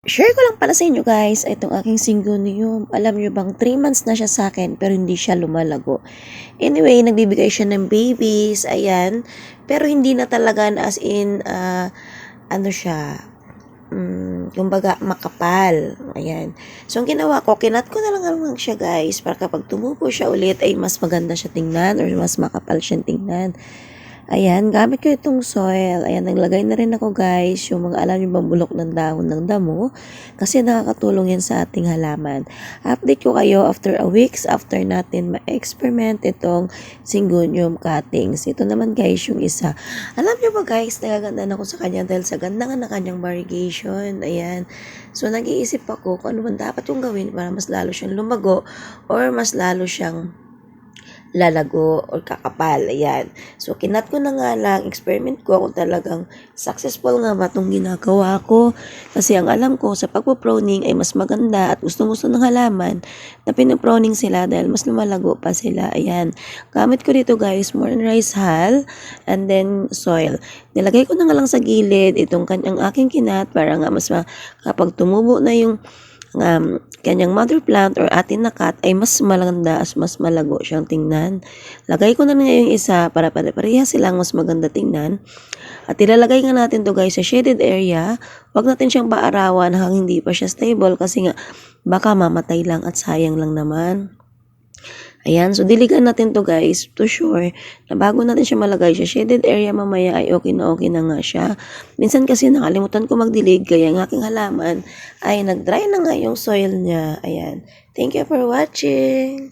Share ko lang pala sa inyo guys, itong aking Syngonium. Alam nyo bang 3 months na siya sa akin pero hindi siya lumalago. Anyway, nagbibigay siya ng babies, ayan. Pero hindi na talaga na as in, ano siya, kumbaga makapal. Ayan. So, ang ginawa ko, kinat ko na lang siya guys para kapag tumubo siya ulit ay mas maganda siya tingnan or mas makapal siya tingnan. Ayan, gamit ko itong soil. Ayan, naglagay na rin ako guys, yung mga alam yung bulok ng dahon ng damo kasi nakakatulong yan sa ating halaman. Update ko kayo after a weeks after natin ma-experiment itong Syngonium cuttings. Ito naman guys yung isa. Alam nyo ba guys, nagaganda na ako sa kanya dahil sa ganda nga na kanyang variegation. Ayan. So, nag-iisip ako kung ano man dapat yung gawin para mas lalo siyang lumago or mas lalo siyang lalago or kakapal. Ayan. So, kinat ko na nga lang, experiment ko kung talagang successful nga ba itong ginagawa ko. Kasi ang alam ko, sa pagpo-proning ay mas maganda at gustong-gusto ng halaman na pinaproning sila dahil mas lumalago pa sila. Ayan. Gamit ko dito guys, more on rice hull and then soil. Nilagay ko na nga lang sa gilid itong kanyang aking kinat para nga mas kapag tumubo na yung kanyang mother plant or atin na cut ay mas maganda as mas malago siyang tingnan. Lagay ko na nga yung isa para pare-pareha silang mas maganda tingnan. At ilalagay nga natin to guys sa shaded area. Huwag natin siyang paarawan hanggang hindi pa siya stable kasi nga baka mamatay lang at sayang lang naman. Ayan, so diligan natin to guys to sure na bago natin siya malagay sa shaded area mamaya ay okay na nga siya. Minsan kasi nakalimutan ko magdilig kaya ang aking halaman ay nag-dry na nga yung soil niya. Ayan, thank you for watching!